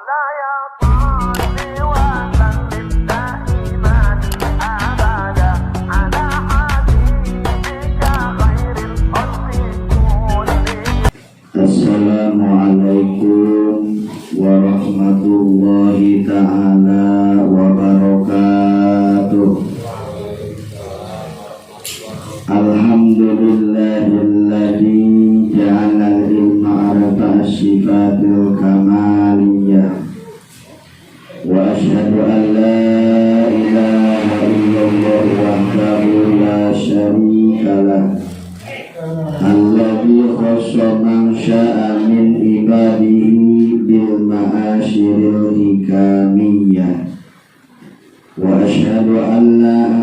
Assalamualaikum warahmatullahi ta'ala wabarakatuh. Alhamdulillahilladzi ja'ala al-ilma arba'a sifatil kamaliyah wa asyhadu an la ilaha illallah wahdahu la syarika lah alladzi khassa man syaa min ibadihi bil ma'asyiril hikamiyah wa asyhadu anna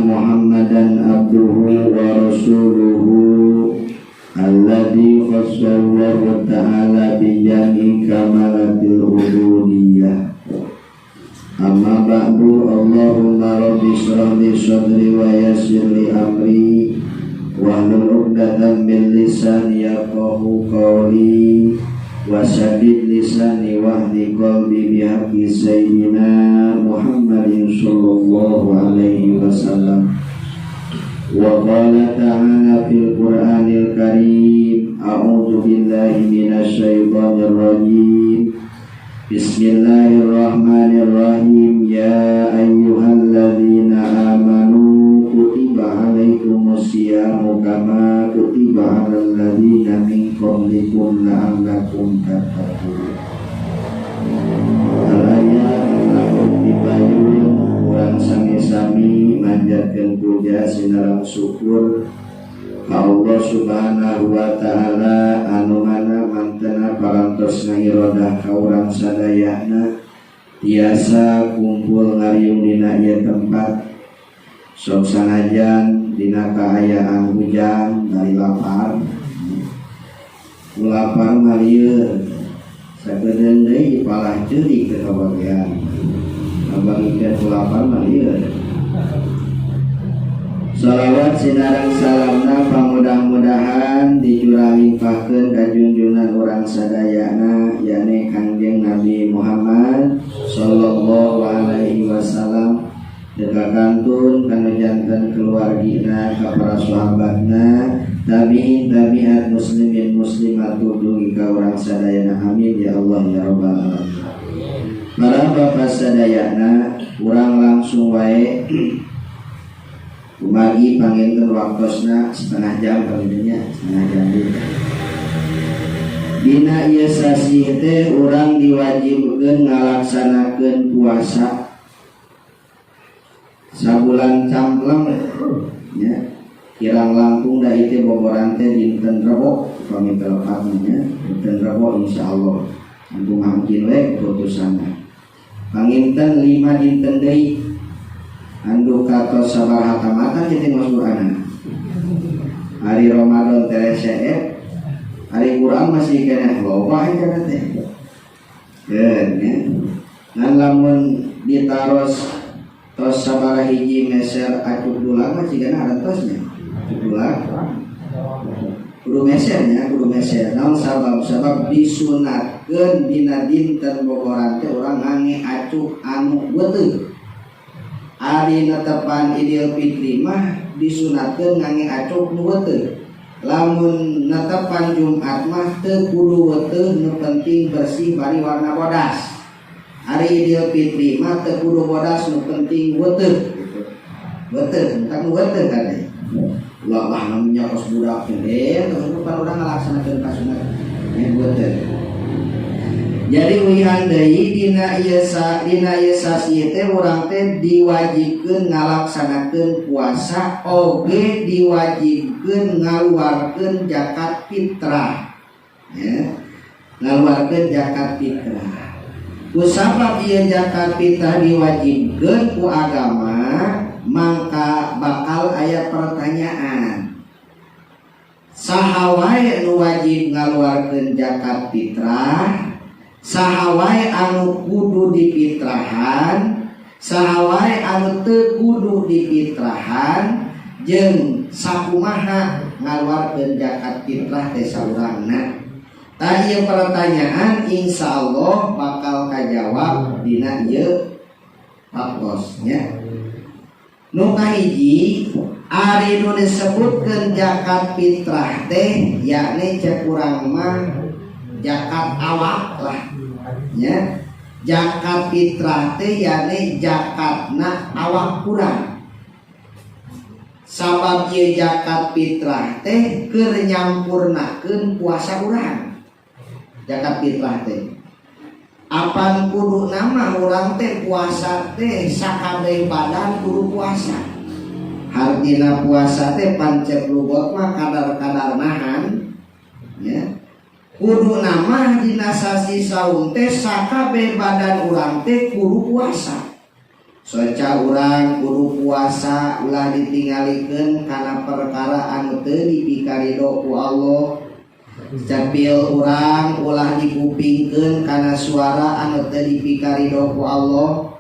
Muhammadan abduhu wa rasuluhu alladzi khassallahu ta'ala bi jami kamalatil ubudiyah. Amma ba'du, Allahumma rabbi shrah li sadri wa yassir li amri wahlul 'uqdatam min lisani yafqahu qawli wasadid lisani wahdi qalbi bihaqqi sayyidina Muhammadin sallallahu alaihi wasallam. Wa qala ta'ala fil Qur'anil Karim, a'udzu billahi minasy syaithanir rajim. Bismillahirrahmanirrahim. Ya ayyuhalladzina amanu kutiba alaikumus syiyamu kama kutiba alal ladzina min qablikum la'allakum tattaqun. Al-ayat lakum dibayun urang sami-sami manjatkeun puja sinaram syukur ka Allah Subhanahu wa ta'ala anu mana mantena parantos ngahirodah ka urang sadayana tiasa kumpul ngariung dina ieu tempat. Sok sanajan dina kaayaan hujan dari lapar lapar malieur sakedeung deui palah ceurik teh kabagean abangikeun lapar malieur. Salawat sinareng salamna pamudah-mudahan dicurang-limpahkeun ka junjungan urang sadayana yakni Kangjeng Nabi Muhammad sallallahu alaihi wasallam, dekakantun kana janten keluargina ka para sahabatna tabi'in tabi'at muslimin muslimat dugi ka urang sadayana, amin ya Allah ya rabbal alamin. Para bapak sadayana urang langsung wae kumagi panginten waktosna setengah jam palinnya setengah jam dina ieu sasi teh urang diwajibkeun ngalaksanakeun puasa sabulan campleng ya, kirang langkung da ieu boboran teh dinten Rebo pami telepatnya dinten Rebo insyaallah antum mangkin we putusanna panginten 5 dinten deui andu katos sabaraha tamatan kita masuk Quran. Hari Ramadan tereseet, hari Quran masih kena loba aja teh. Keun ya. Ngan lamun ditaros tos sabaraha hiji meser acuk dulang mah cigana ada tosnya. Acuk dulang. Kudu mesernya, kudu meser. Naon sabab disunatkeun dina dinten boboran teh urang ngange acuk anu beuteung. Ari netepan Idul Fitri mah disunatkeun ngange acuk nu weuteung. Lamun netepan Jumat mah teu kudu weuteung, nu penting bersih bari warna bodas. Ari Idul Fitri mah teu kudu bodas, nu penting weuteung. Weuteung, tak weuteung kan. Ulah namanya kos budak teh, terus pan urang ngalaksanakeun kasunat yang weuteung. Jadi uihan deui dina ieu sasi teh urang teh diwajibkeun ngalaksanakeun puasa oge diwajibkeun ngaluarkeun zakat fitrah. Ya. Ngaluarkeun zakat fitrah. Kusabab ieu zakat fitrah diwajibkeun ku agama, mangka bakal aya pertanyaan. Saha wae nu wajib ngaluarkeun zakat fitrah? Saha wae anu kudu dipitrahan, saha wae anu teu kudu dipitrahan, jeung sakumaha ngaluarkeun zakat fitrah teh saurangna. Tadi pertanyaan insya Allah bakal kajawab dina ieu paposnya. Nu kahiji ari nu disebutkeun zakat fitrah teh yakni cek urang mah zakat awak lah nya. Zakat fitrah teh yakni zakatna awak urang. Sabab ieu zakat fitrah teh keur nyampurnakeun puasa urang. Zakat fitrah teh apan kudu nama urang teh puasa teh sakabeh badan kudu puasa. Hartina puasa teh pancet lubot mah kadar-kadar nahan ya. Kudu nama dina sasi saum teh sakabeh badan urang teh kudu puasa. Soca urang kudu puasa ulah ditinggalikeun kana perkara anu teu dipikarido ku Allah. Capil urang ulah dikupingkeun kana suara anu teu dipikarido ku Allah.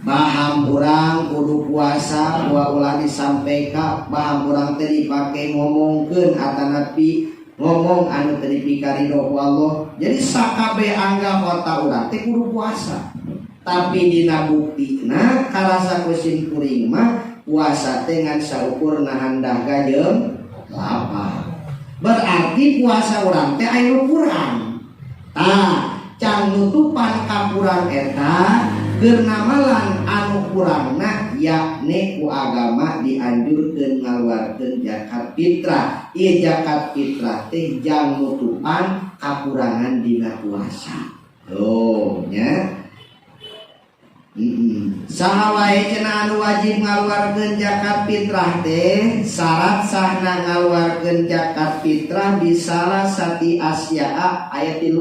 Baham urang kudu puasa ulah disampaikan baham urang teh dipake ngomongkeun atanapi ngomong anu teu dipikarido ku Allah. Jadi sakabeh angga kota urang teh kudu puasa. Tapi dina buktina karasa kusin kuring mah puasa teh ngan saukur nahan dahaga jeung lapar. Berarti puasa urang teh aya kurang. Tah, can nutupan kakurang eta keur namalan anu kurangna yakni ku agama dianjurkeun ngaluarkeun zakat fitrah. Ieu zakat fitrah teh jang nutupan kakurangan dina puasa. Tuh nya. Saha wae cenah anu wajib ngaluarkeun zakat fitrah teh syarat sahna ngaluarkeun zakat fitrah bisalah sati asya'a aya 3.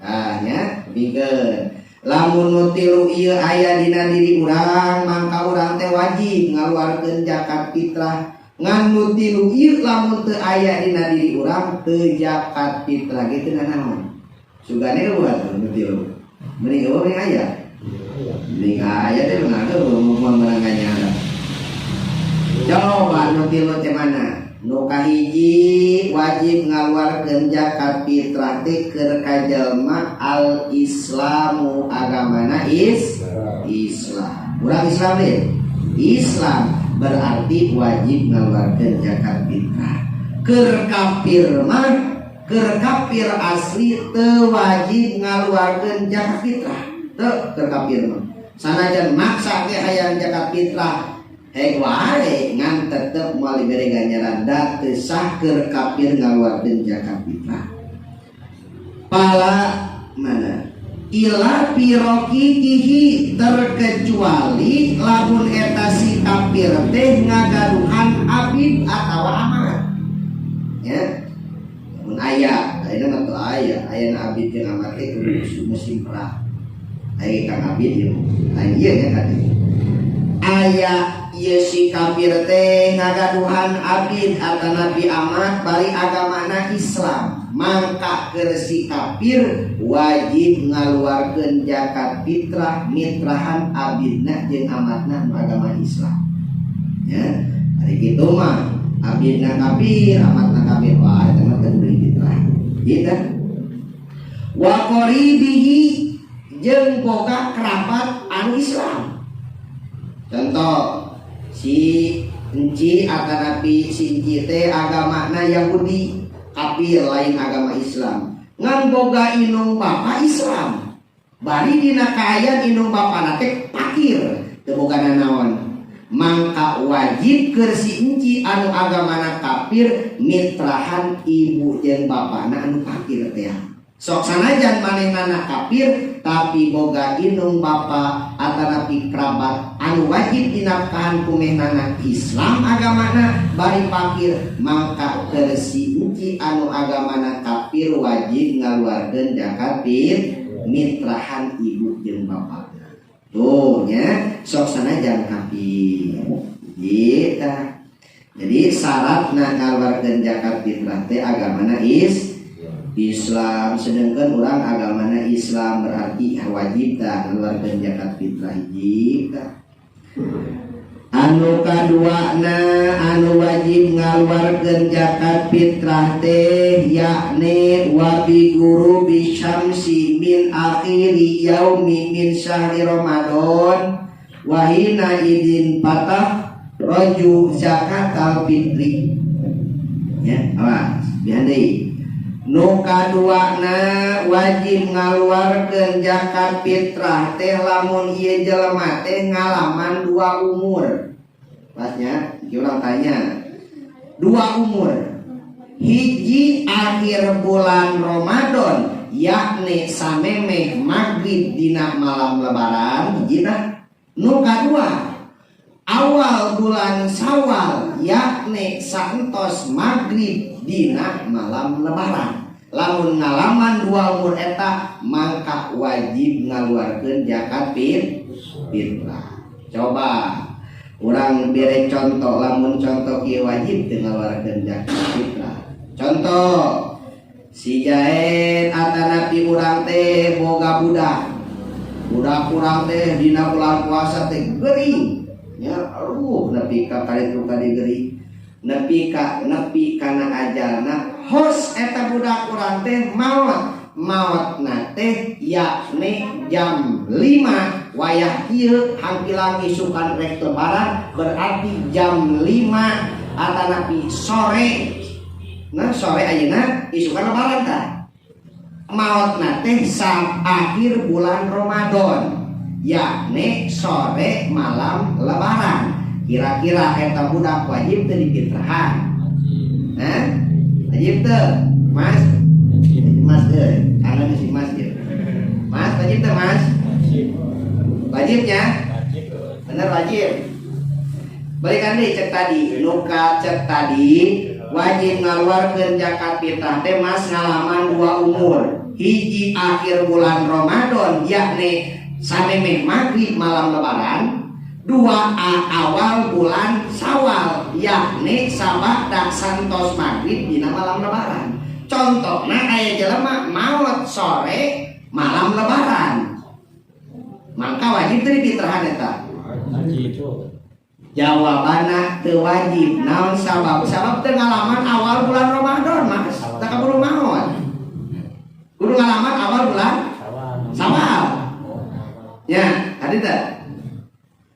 Nah nya pikeun lamun nu 3 ieu aya dina diri urang mangka urang teh wajib ngaluarkeun zakat fitrah. Ngan nu 3 ieu lamun teu aya dina diri urang teu zakat fitrah kitu naon. Sugane buat nu 3. Mending eueuh aya. Ini ayat itu mengaku mau merangkanya. Coba nu tilu teh mana? Nu kahiji wajib ngaluarkeun zakat fitrah teh keur ka jelema al Islamu agamana Islam. Urang Islam teh? Islam berarti wajib ngaluarkeun zakat fitrah. Keur kafir mah keur kafir asli teu wajib ngaluarkeun zakat fitrah. Terkafir sanajan maksa teh hayang zakat fitrah wae ngan tetep moal diberi ganjaran da teu sah keur kafir ngaluarkeun zakat fitrah. Pala mana ila pirokihi terkecuali lamun eta si kafir teh ngagaduhan abid atawa amat ya. Mun aya ayeuna mah aya abid jeung amat teh kudu musim perang. Ai kang abid ieu lain ieu nya tadi aya ieu si kafir teh ngagaduhan abid atanapi amat bari agamana Islam mangka keur si kafir wajib ngaluarkeun zakat fitrah mitrahan abidna jeung amatna nu agama Islam ya. Ari kitu mah abidna kafir amatna kafir wah eta mah teu beri fitrah gitu. Wa qaribihi jeung boga kerabat anu Islam. Contoh si enci atanapi si enci teh agamana Yahudi kafir lain agama Islam ngan boga inung bapa Islam bari dina kaayaan inung bapana teh fakir teu boga nanaon mangka wajib keur si enci anu agamana kafir mitrahan ibu jeung bapana anu fakir teh. Sok sanajan manehna kafir tapi boga inung bapa atanapi kerabat anu wajib dinafkahan kumehnana Islam agamana bari fakir mangka keur si enci anu agamana kafir wajib ngaluarkeun zakat mitrahan ibu jeung bapa. Tuh nya sok sanajan kafir. Gitu. Jadi syaratna ngaluarkeun zakat fitrah teh agamana Islam, sedangkan orang agamana Islam berarti wajib dah ngaluarkeun zakat fitrah hiji. Anu kaduana anu wajib ngaluarkeun zakat fitrah teh yakni wa bi guru bi syamsi min akhiri yaumi min syahri Ramadan wa hina idin patah raju zakat al fitri. Ya, awas bihandai. Nu kaduana wajib ngaluarkeun zakat fitrah teh lamun ieu jelema teh ngalaman 2 umur. Pasnya urang tanya 2 umur. Hiji akhir bulan Ramadan yakni samemeh maghrib dina malam lebaran hijina. Nu kadua awal bulan Syawal yakni saentos maghrib dina malam lebaran. Lamun ngalaman 2 umur eta mangka wajib ngaluarkeun zakat fitrah. Coba urang bere contoh, lamun contoh kieu wajib teu ngaluarkeun zakat fitrah. Contoh si jaet atanapi urang teh boga budak. Budak urang teh dina bulan puasa teh geuring. Ya, nepi ka kaditu kadi geuring. Nepi kana ajalna hos eta budak urang teh maotna teh yakni jam 5 wayah ieu hangkilang isukan rek lebaran berarti jam 5 atanapi sore. Nah sore ayeuna isukan lebaran tah. Maotna teh akhir bulan Ramadan yakni sore malam lebaran. Kira-kira eta budak wajib teu difitrahan? Hah? Wajib teu? Mas? Mas euy, kana si Mas ieu. Mas wajib teu, Mas? Wajibnya? Bener wajib. Balikan deui cek tadi, nu ka cek tadi wajib ngaluarkeun zakat fitrah teh Mas ngalaman 2 umur. Hiji akhir bulan Ramadan yakni samemeh maghrib malam lebaran. 2 awal bulan Syawal yakni sabada santos maghrib dina malam lebaran. Contohna aya jelema maot sore malam lebaran. Mangka wajib teu difitrahan eta? Wajib. Jawabanna teu wajib. Naon sabab? Sabab teu ngalaman awal bulan Ramadan, Mas. Teu kaburu maot. Kudu ngalaman awal bulan Syawal. Ya, tadi teh.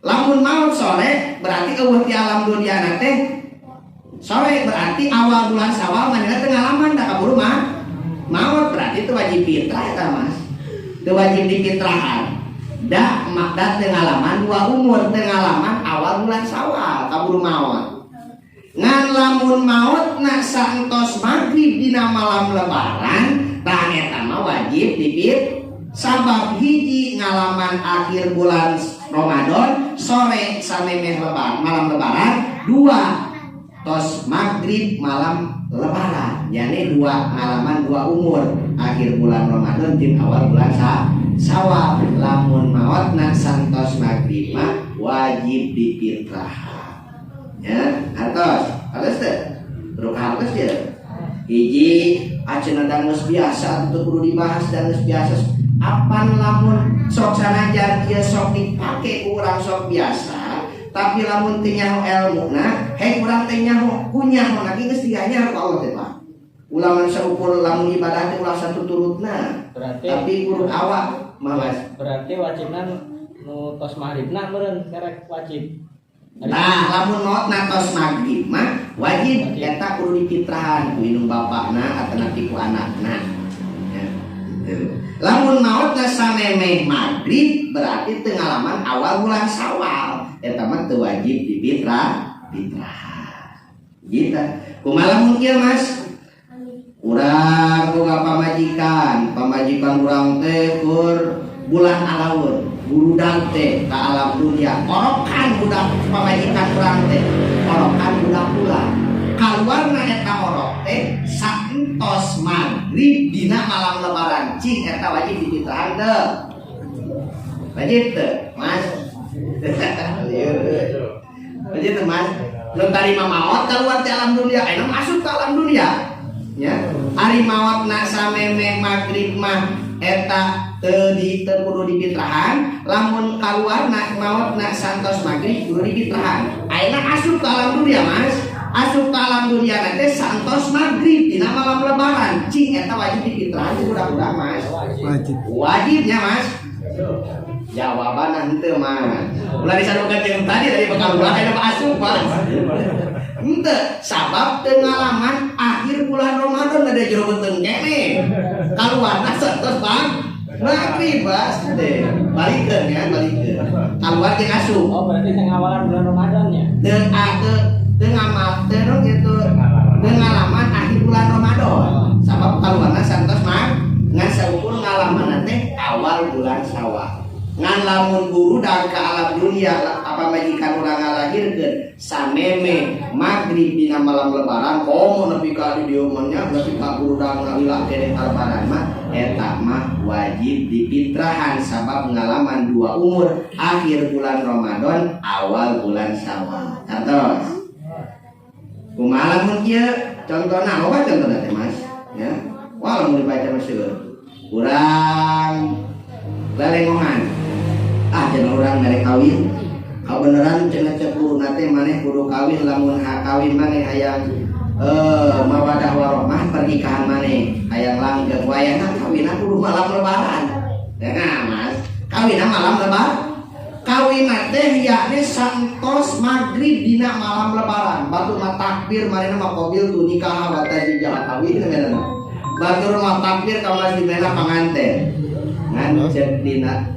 Lamun maut sore berarti eueuh di alam dunia teh sore berarti awal bulan Syawal manehna teu ngalaman da kaburu maut berarti teu wajib fitrah eta Mas. Teu wajib difitrahan. Da makda teu ngalaman 2 umur teu ngalaman awal bulan Syawal kaburu maut. Ngan lamun mautna saentos maghrib dina malam lebaran tah eta mah wajib difitrah. Sabab hiji ngalaman akhir bulan Ramadan sore samemeh malam lebaran. 2 tos maghrib malam lebaran. Yani 2 ngalaman 2 umur akhir bulan Ramadan jeung awal bulan Syawal. Lamun maotna santos maghrib mah wajib difitrahan. Ya, hartos teh. Ruk hartos ya. Hiji aceuna dan geus biasa teu kudu dibahas dan geus biasa. Apan lamun sok sanajan ieu sok dipake ku urang sok biasa, tapi lamun teu nyaho elmuna, hei urang teh nyaho kunyaho lagi geus diganyar ku Allah teh Pak. Ulah saukur lamun ibadah teh ulah saturutna. Tapi kudu awak mawas. Berarti wajibna nu tos maghribna meureun karek wajib. Nah, lamun maotna tos maghrib mah wajib eta kudu difitrahan ku indung bapakna atawa ku anakna. Lamun maotna samemeh maghrib berarti teu ngalaman awal bulan Syawal. Eta mah teu wajib difitrahan. Gitu. Kumaha lamun kieu Mas? Urang boga pamajikan urang teh keur bulan alaur, burudag teh ka alam dunia. Orokan budak pamajikan urang teh, orokan budak pula. Kaluarna eta orok teh saentos maghrib dina malam lebaran. Cing eta wajib difitrahan teu? Wajib teu, Mas? Wajib teu, Mas? Nu tadi maot kaluar ti alam dunia, aya masuk ke alam dunia. Ya, ari maotna samemeh maghrib mah eta kudu dipitrahan, lamun keluar nak maut nak santos maghrib kudu dipitrahan. Ayeuna asup ke alam dunia Mas, asup ke alam dunia nanti santos maghrib dina malam lebaran, cing eta wajib dipitrahan itu budak-budak Mas. Wajibnya Mas. Jawaban henteu Mas. Ulah disadukeun jeung tadi dari bekal ulah aya asup Mas. Henteu, sabab teu ngalaman akhir bulan Ramadan ada jero beuteung kene. Kaluarna santos maghrib Mas. Balikeun ya, balikeun. Kaluar jeung asup. Oh, berarti teh ngawalan bulan Ramadan nya. Teu ngamal teu gitu. Teu ngalaman akhir bulan Ramadan. Sabab kaluarna santos ngan saukur ngalaman teh awal bulan Syawal. Ngan lamun guru dan ke alam dunia apa majikan urang ngalahirkeun sameme maghrib dina malam lebaran komo nepi ka di dieu mah nya nepi ka guru dan ngalilah keneh lebaran mah eta mah wajib dipitrahan sabab ngalaman dua umur akhir bulan Ramadan awal bulan Syawal. Kantos kumaha lamun kieu contona loba contona teh Mas ya wala mun dibaca maseueur urang lelengohan cenah urang mere kawin kau beneran cenah cek guruna teh maneh kudu kawin lamun kawin maneh hayang mawadah warahmah pernikahan maneh hayang langgeng wayahna kawinna kudu malam lebaran nah Mas kawinna malam lebaran kawinna teh yakni santos maghrib dina malam lebaran batur mah takbir manehna mah qabil tu nikah wa tajijah kawin ngana batur mah takbir ka masjid mena panganten ngan cek dina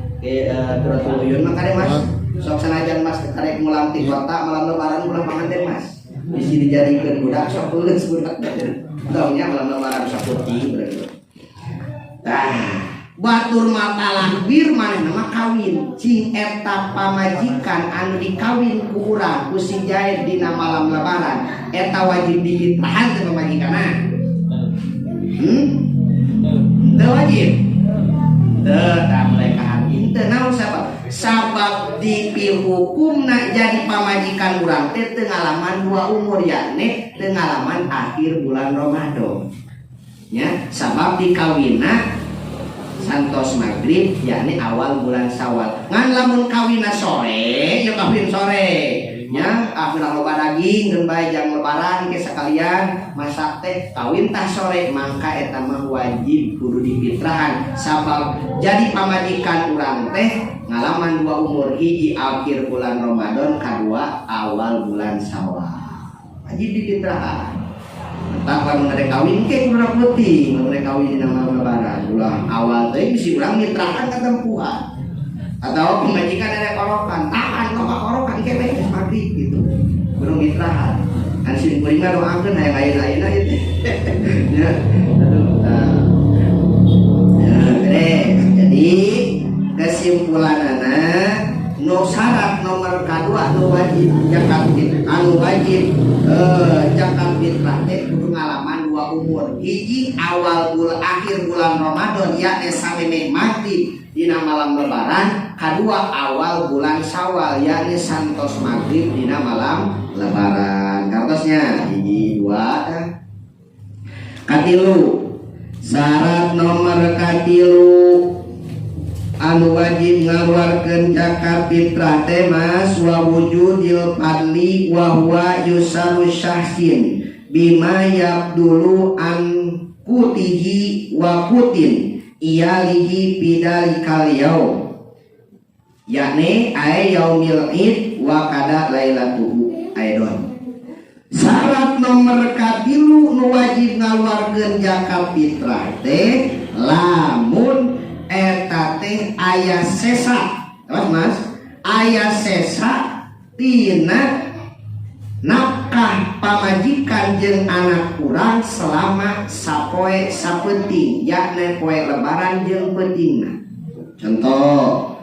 turut tuyun mah kade Mas sok sanajan Mas karek mulang ti kota malam lebaran ulah panganten Mas bisi dijadikeun budak sok teuleus budak taunya malam lebaran sok putih berarti batur mata lakbir manehna mah kawin cing eta pamajikan anu dikawin ku urang ku si jaid dina malam lebaran eta wajib dipitrahan teh pamajikanna teu wajib teu da mulai ka hati teu naon sabab dipihukumna jadi pamajikan urang teh teu ngalaman dua umur yakni teu ngalaman akhir bulan Ramadan nya sabab dikawinna santos maghrib yakni awal bulan Syawal ngan lamun kawinna sore ya kawin sore nya akhirna loba daging geun bae jang lebaran ke sakalian masak teh kawin tah sore mangka eta mah wajib kudu dipitrahan sabab jadi pamajikan urang teh ngalaman dua umur hiji akhir bulan Ramadan kadua awal bulan Syawal wajib dipitrahan. Tak lamun ada kawin ke kurang penting lamun ada kawin di nama lebaran ulah awal teh bisi urang mitrahan katempuhan atau pemajikan ada korokan tahan kok korokan ke beres maghrib gitu belum mitrahan kan sin kuring mah doakeun hayang ayeuna ieu ya jadi kesimpulanana no syarat nomor kedua anu wajib zakat fitrah teh kudu ngalaman dua umur hiji awal bulan akhir bulan Ramadan yakni sameme maghrib dina malam lebaran kedua awal bulan Syawal yakni santos maghrib dina malam lebaran kartosnya hiji dua katilu syarat nomor katilu anu wajib ngaluarkeun zakat fitrah teh Mas wa wujudil fadli wa huwa yusaru syahsin bima yabdulu an kutihi wa kutin iyalihi bidalikal yaum yakni ay yaumil id wa kada lailatuhu aidon. Syarat nomor katilu nu wajib ngaluarkeun zakat fitrah teh lamun eta teh aya sesa Mas aya sesa tina nafkah pamajikan jeung anak urang selama sapoe sapenting yakni poe lebaran jeung pentingna contoh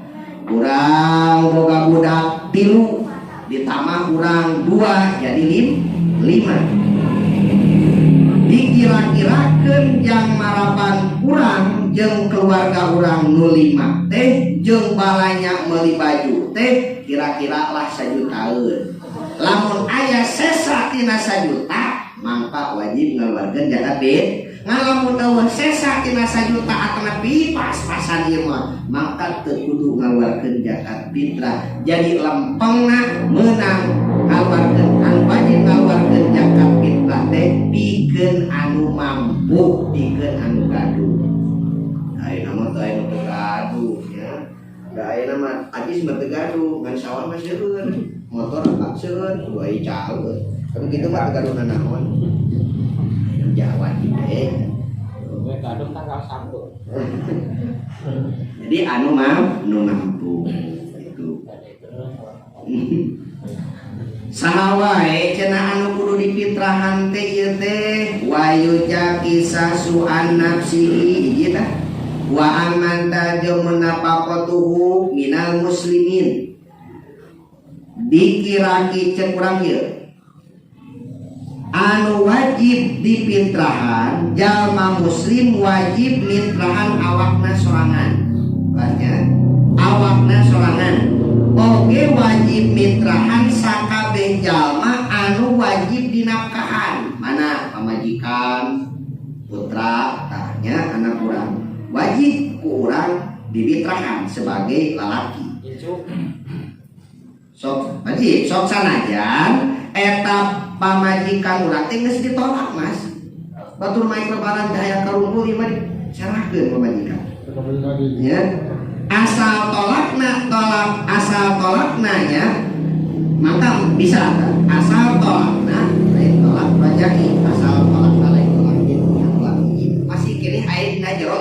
urang boga budak 3 ditambah urang 2 jadi 5 dikira-kirakeun yang marapan urang jeung keluarga urang nu 5 teh jeung balanya meuli baju teh kira-kira lah 1 jutaan. Lamun aya sesa tina 1 juta mangka wajib ngaluarkeun zakat ngalamun eueuh sesa tina sajuta atanapi pas-pasan ieu mah maka teu kudu ngaluarkeun zakat fitrah jadi lempengna meunang ngaluarkeun anu wajib ngaluarkeun zakat fitrah teh pikeun anu mampu pikeun anu gaduh ayeuna mah teu aya nu gaduh ya da ayeuna mah abis mah teu gaduh ngan sawah mah seueur motor agak seueur dua caeur tapi kitu mah teu gaduh naon Jawa deh. Gue gaduh tanggal 1. Jadi anu mampu itu. Saha wae cenah anu kudu dipitrahan teh ieu teh wayuja kisah su'an nafsihi hiji tah wa amman tajum nafaqatuhu minal muslimin dikiraki cek urang ieu anu wajib dipitrahan jalma muslim wajib mitrahan awakna sorangan banyak awakna sorangan oge wajib mitrahan sakabeh jalma anu wajib dinafkahan mana pamajikan putra tanya anak urang wajib ku urang dimitrahan sebagai lalaki sok wajib sok sanajan eta pamajikan urang teh geus ditolak Mas. Batur main lebaran daya karungkul ieu mah diserahkeun pamajikan. Ya. Asal tolakna nya maka bisa kan? Asal tolakna lain tolak rajai, asal tolakna lain tolak itu. Masih kini aya dina jero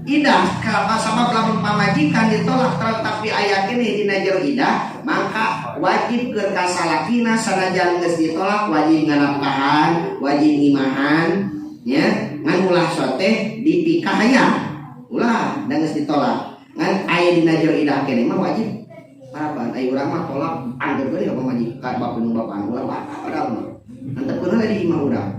idah kalau sabab lamun pamajikan ditolak tapi aya kene dina jero idah maka wajib keur kasalakina sanajan geus ditolak wajib nganafkahan wajib ngimahan nya ngan ulah soteh dipikah hayang ulah da geus ditolak ngan aya dina jero idah kene mah wajib parapan aya urang mah tolak anggap deui ka pamajikan bapeung bapaan ulah padahal mah antepkeun heula di imah urang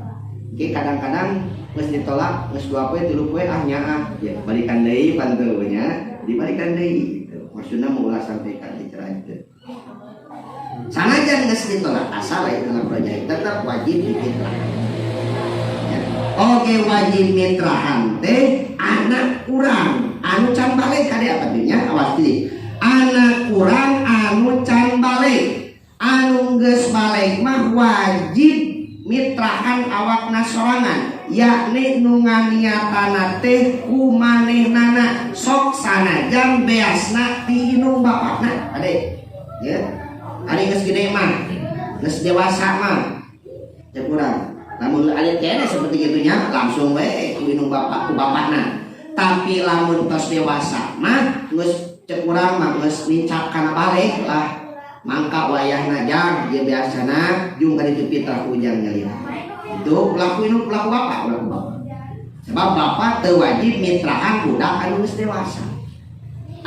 ge kadang-kadang geus ditolak geus 2 poe 3 poe ah nyaah ya balikan deui panteu nya dibalikan deui gitu maksudna mau ulah sampaikan dicerahkeun sanajan geus ditolak asal itu na project tetap wajib dipitrahan ya oge wajib mitrahan teh anak urang anu can balik kade apa dinya awas teh anak urang anu can balik anu geus balik mah wajib mitrahan awakna sorangan yakni nu nganiatana teh kumanehnana sok sanajan beasna ti inung bapakna ade ya ari geus gede mah geus dewasa mah cek urang lamun ade kene seperti gitunya langsung we ku inung bapak ku bapakna tapi lamun tos dewasa mah geus cek urang mah geus nincak kana balik lah mangka wayahna jag dia biasana jung ka ditu fitrah ujang nyalina itu pelaku bapak sebab bapak teu wajib mitrahan budak anu geus dewasa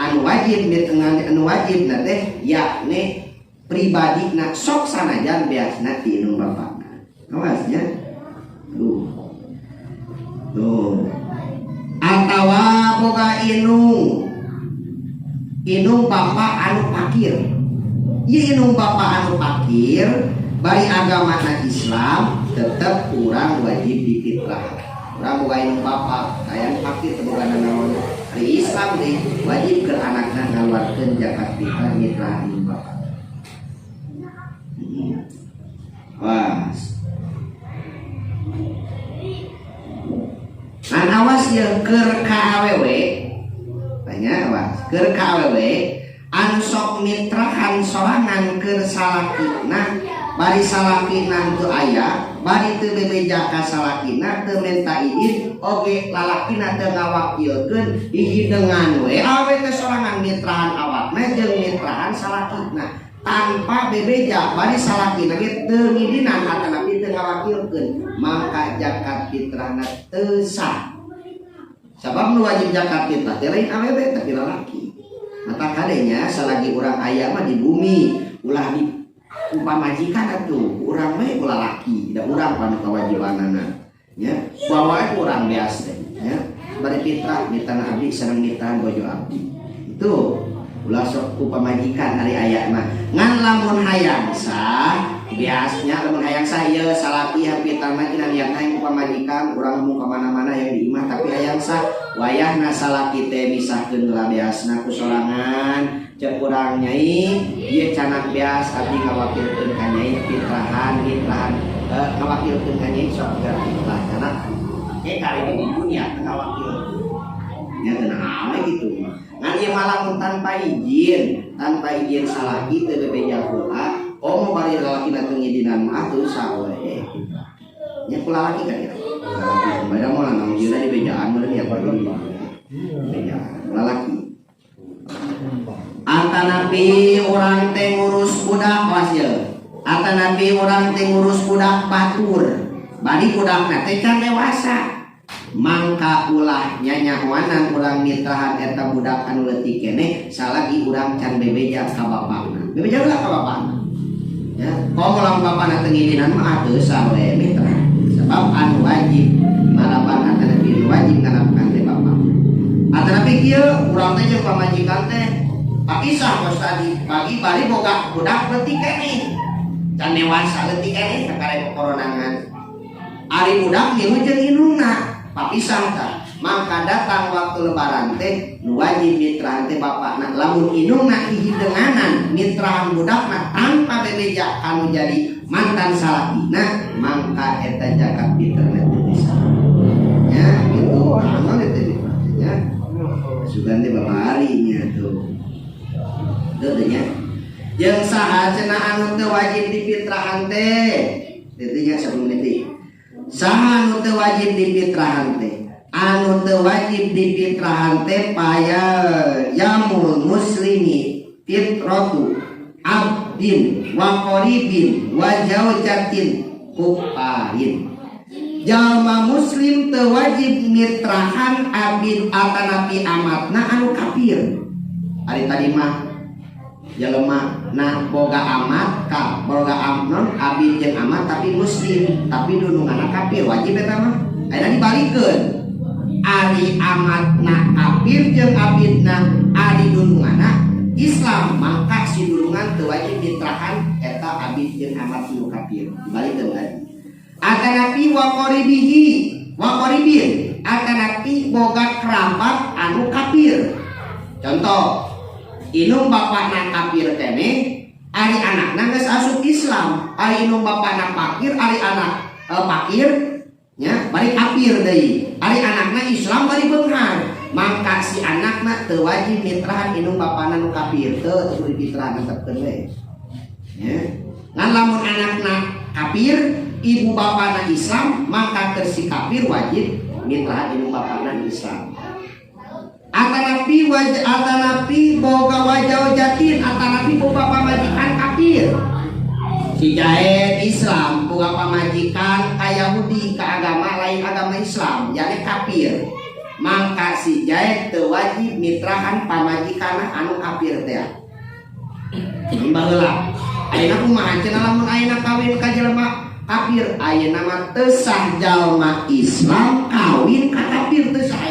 anu wajib na teh yakni pribadina sok sanajan beasna ti inung bapakna awasnya tuh atawa boga inung bapak anu pakir ieu inung bapak anu pakir bari agama Islam tetap kurang wajib difitrah urang boga inung bapak aya pakir teu boga naon ari Islam deui wajib keur anakna ngaluarkeun zakat fitrah mitrah inung bapak was ngan awas yang keur ka awewe tanya awas keur ka awewe anu sok mitrahan sorangan keur salakina bari salakina teu aya bari teu bebeja ka salakina teu menta izin oge lalakina teu ngawakilkeun hideungan we awe teh sorangan mitrahan awakna jeung mitrahan salakina tanpa bebeja bari salakina ge teu ngidinan atanapi teu ngawakilkeun maka zakat fitrahna teu sah sabab nu wajib zakat fitrah teh lain awewe tapi lalaki mata kadenya selagi orang ayah mah di bumi ulah di pamajikan atuh urang mah ulah laki da urang panu kawajibanana nya bawa urang biasa nya bari fitrah mitana abdi sareng mitan bojo abdi itu ulah sok ku pamajikan ari aya mah ngan lamun hayang sah biasanya lamun hayang saya salaki hapitarna tina niat hayang pamajikan urang mau kemana-mana yang diimah tapi hayang sah wayahna salaki teh misahkeun ngelabeasna ku sorangan cek urang nyai ieu canak beas abdi ngawakilkeun ka nyai fitrahan ngawakilkeun ka nyai sok gerak fitrah canak kari di dunia ngawakil nya tenang ame gitu ngan ieu malah tanpa izin salaki teu bebeja heula mau bari lalaki datang ngidinan mah tuh sawe nya kula laki kan ya lalaki kembali mau nang jira di bejaan meureun ya pergi bejaan lalaki atanapi urang teh ngurus budak wasil atanapi urang teh ngurus budak batur bari budakna teh can dewasa mangka ulah nyanyahoanan urang mitrahan eta budak anu leutik keneh salagi urang can bebeja ka bapakna bebeja ka bapakna ya kau kalau bapak nak tengidinan mah atuh sawe mitra sebab anu wajib malapan antara pilih wajib ngarapkan teh bapak atanapi kieu urang teh jeung pamajikan teh papisah kos tadi pagi bari boga budak leutik keneh can dewasa leutik keneh sakare koronangan ari budak milu jeung indungna papisah tah maka datang waktu lebaran teh nu wajib mitrahan teh bapakna lamun indungna hihideunganan mitrahan budakna tanpa bebeja anu jadi mantan salakina mangka eta jagat fitrna teh bisa nya gitu amal teh nya sugan teh babari nya tuh teu nya jeung saha cenah anu teu wajib difitrahan teh teu nya sebelum detik saha anu teu wajib difitrahan teh anu teu wajib difitrahan teh paya yamul muslimi fitratu abdin wa qaribin wa zawjatin kufarin jalma muslim teu wajib mitrahan abid atanapi amatna anu kafir ari tadi mah jalma na boga amat ka boga amnon abid jeung amat tapi muslim tapi dununganna kafir wajib eta mah ayeuna dibalikeun ari amatna kafir jeung abidna ari dununganna Islam maka si dulungan teu wajib mitrahan eta abid jeung amat nu kafir dibalikeun tadi atanapi wa qaribin atanapi boga kerabat anu kafir contoh inung bapakna kafir keneh ari anakna geus asup Islam ari inung bapakna fakir ari anak fakir nya bari kafir deui ari anakna Islam bari beunghar mangka si anakna teu wajib mitrahan indung bapana nu kafir teu kudu difitrahan tetepkeun we nya ngan lamun anakna kafir ibu bapana Islam maka keur si kafir wajib mitrahan indung bapana Islam atanapi boga wajah jatin atanapi boga pamajikan kafir si jahe Islam boga pamajikan ka Yahudi ka agama lain agama Islam jadi kafir maka si jahe teu wajib mitrahan pamajikan anu kafir teh baheula ayeuna kumaha cenah lamun ayeuna kawin ka jelema kafir ayeuna mah teu sah jalma Islam kawin ka kafir teu sah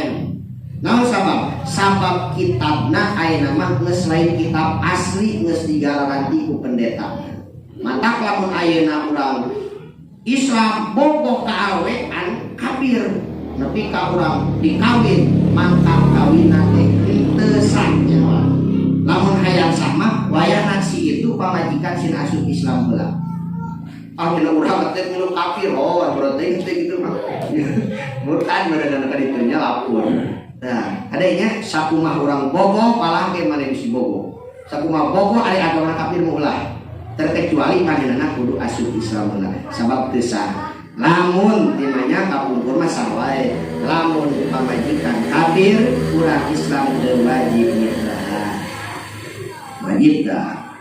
naon sabab kitabna ayeuna mah geus lain kitab asli geus digaranti ku pendeta matak lamun ayeuna urang Islam bogoh ka awe anu kafir nepi ka urang dikawin mangka kawinna teh teu sah lamun hayang sama wayahna si itu pamajikan sin asup Islam heula dina urang teh milu kafir berarti teh kitu mah murtad badan ka ditu nya lapor. Nah, adanya sakumah orang bogoh palah ke mana bisi bogoh. Sakumah bogoh ada agama kafir mulah. Terkecuali panjenengan kudu asup Islam heula. Sabab teu sah. Lamun timanya kapungkur mah sah wae. Lamun pamajikan kafir urang Islam teu wajib mitrahan. Wajib dah.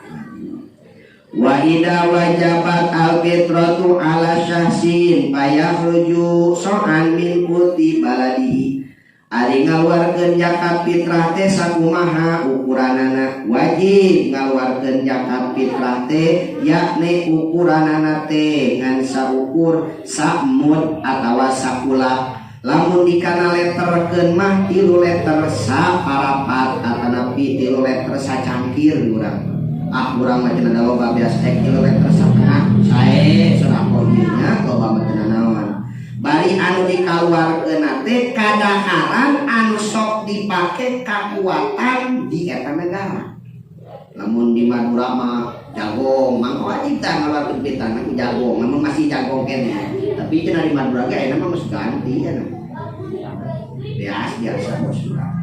Wa idza wajabat al-fitratu ala syahsin fayakhruju so'an min kuti baladihi. Ari ngaluarkeun zakat fitrah teh sakumaha ukuranana wajib ngaluarkeun zakat fitrah teh yakni ukuranana teh ngan saukur samud atawa sakula lamun dikana letterkeun mah 3 letter saparapat atanapi 3 letter sacangkir urang urang mah cenah loba biasa kilometer setengah sae surapoginya loba mah cenah naon bari anu dikaluarkeun teh kadaharan anu sok dipake kakuatan di eta negara. Namun di Madura mah jagong mah wajib tah ngaluarkeun pitana ku jagong, namun masih jagong kene. Tapi cenah di Madura ge ayeuna mah geus ganti ya. Biasa bos urang.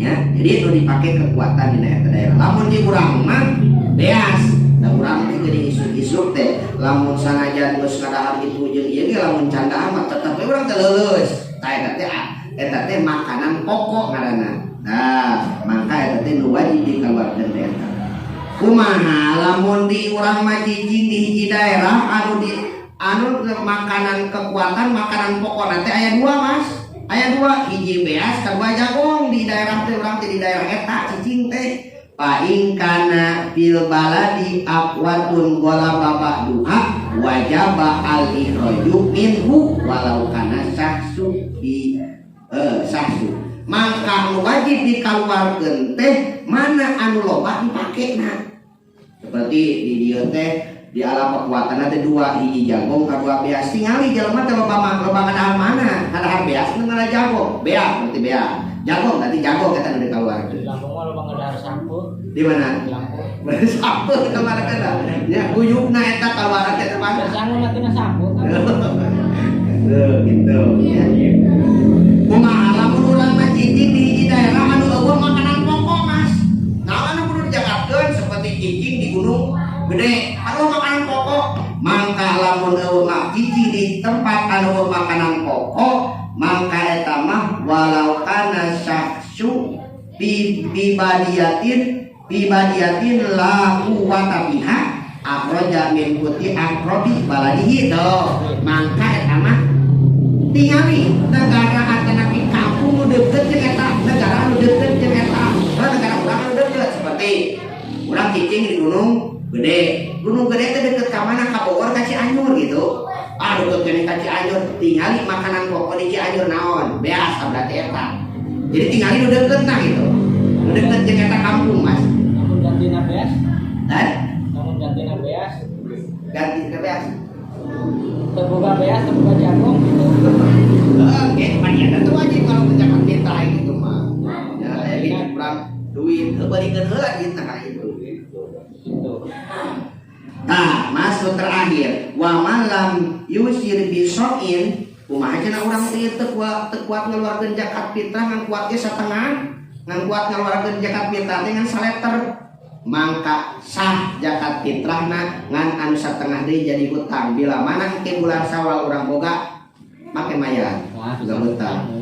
Ya, jadi itu dipakai kekuatan di daerah. Lamun di urang mah beas, da urang teh geuning isuk-isuk teh. Lamun sanajan geus ngadahar itu jeung ieu ge lamun candaan mah tetep we urang teh leuleus. Tah eta teh makanan pokok ngaranna. Nah, maka eta teh nu wajib dikaluarkeun teh eta. Kumaha lamun di urang mah jijing di hiji daerah anu makanan kekuatan makanan pokok teh aya 2 Mas. Aya 2 hiji beas kadua jagong di daerah teh urang teh di daerah eta cicing teh paing kana fil baladi aqwatun ghalaba ba'duha wajaba al ikhraju minhu walau kana sahsu bi sahsu maka wajib dikaluarkeun teh mana anu loba dipakena seperti di dieu teh di alam kekuatan ada 2 hiji jagong kadua beas tingali jelema teh loba ngadahar mana ngadahar beas nu ngaran jagong beas berarti beas jagong berarti jagong kita nu dikaluarkeun Lampung mah loba ngadahar sampo di mana Lampung berarti sampo kemana kana ya guyupna eta kaluaran teh mana sangun mah tina sampo kan gitu ya kumaha lamun urang mah cicing di hiji daerah anu eueuh makanan pokok Mas nah anu kudu dijagatkeun seperti cicing di gunung gede anu makanan pokok mangka lamun eueuh mah cicing di tempat anu makanan pokok mangka eta mah walau kana syaksu bibadiyatin la quwwata biha akhraja min kuti akhrabi baladihi do mangka eta mah tingali negara atanapi kampung nu deukeut jeung eta negara nu deukeut jeung eta negara urang nu deukeut seperti urang cicing di gunung gede teh deket ka mana ka Bogor ka Cianjur gitu. Deket kene ka Cianjur tingali makanan pokok di Cianjur naon? Beas berarti eta. Jadi tingali nu deket nah gitu. Nu deket jeung eta kampung Mas. namun gantina beas Dan namun gantina beas ganti ke beas. terbuka beas terbuka jagong gitu Oke, panitia tuh wajib kalau menjaga kita gitu mah. Ya, ini kurang duit kebalikeun heula kita ka itu. gitu. Nah, masuk terakhir, wa man lam yusir bisoin, kumaha cenah urang teh teu kuat ngeluarkeun zakat fitrah ngan kuat ge satengah, ngan kuat ngeluarkeun zakat fitrah teh ngan saleter. Mangka sah zakat fitrahna ngan anu satengah deui jadi hutang. Bila mana ke bulan Syawal urang boga make mayar. Juga hutang.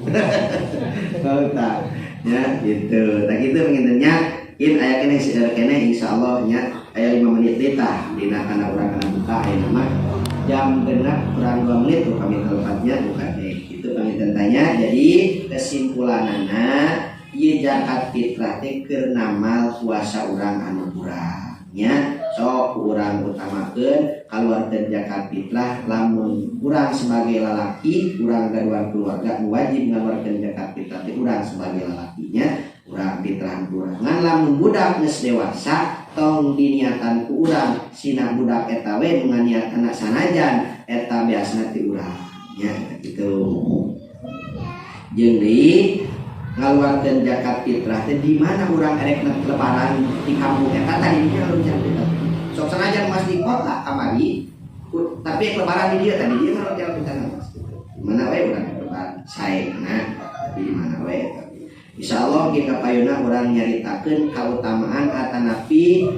Hutang. Ya, gitu. Nah, gitu pengintennya in aya kene sidar kene insyaallah nya aya 5 menit deui tah dina kana urang kana buka aya nama jam genep kurang 2 menit tuh kami telepatnya buka teh. Itu penginten tanya. Jadi kesimpulanana ieu zakat fitrah teh keur namal puasa urang anu kurang nya sok urang utamakeun kaluarkeun zakat fitrah lamun urang sebagai lalaki urang gaduhan keluarga wajib ngaluarkeun zakat fitrah teh urang sebagai lalakinya urang fitrah urang ngan lamun budak geus dewasa tong diniatan ku urang sina budak eta we nu nganiatkeun sanajan eta biasana ti urang nya kitu jeung deui ngaluarkeun zakat fitrah teh di mana urang erek lebaran di kampung eta tadi dia ngaluarkeun zakat fitrah sok sanajan Mas di kota kamari tapi lebaran di dia tadi dia ngaluarkeun zakat fitrah mana we urang lebaran saena tapi di mana we insyaallah kita payuna urang nyaritakeun kautamaan atanapi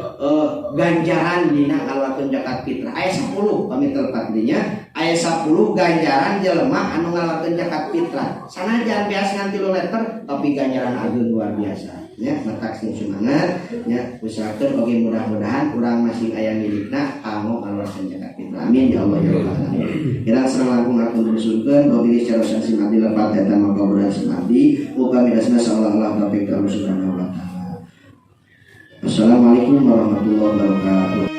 ganjaran dina ngaluarkeun zakat fitrah aya 10 pami tepat dinya aya 10 ganjaran jelema anu ngaluarkeun zakat fitrah sanajan biasa ngan 3 liter tapi ganjaran ageun luar biasa nya matak sing semangat nya usahakeun oge mudah-mudahan urang masih aya milikna kanggo ngaluarkeun zakat fitrah amin ya Allah ya rabbal alamin kirang sareng langkung atur nusulkeun wabillahi syarra sasim abdi lepat eta maka berhasil abdi muga midasna sallallahu alaihi wa sallam. Assalamualaikum warahmatullahi wabarakatuh.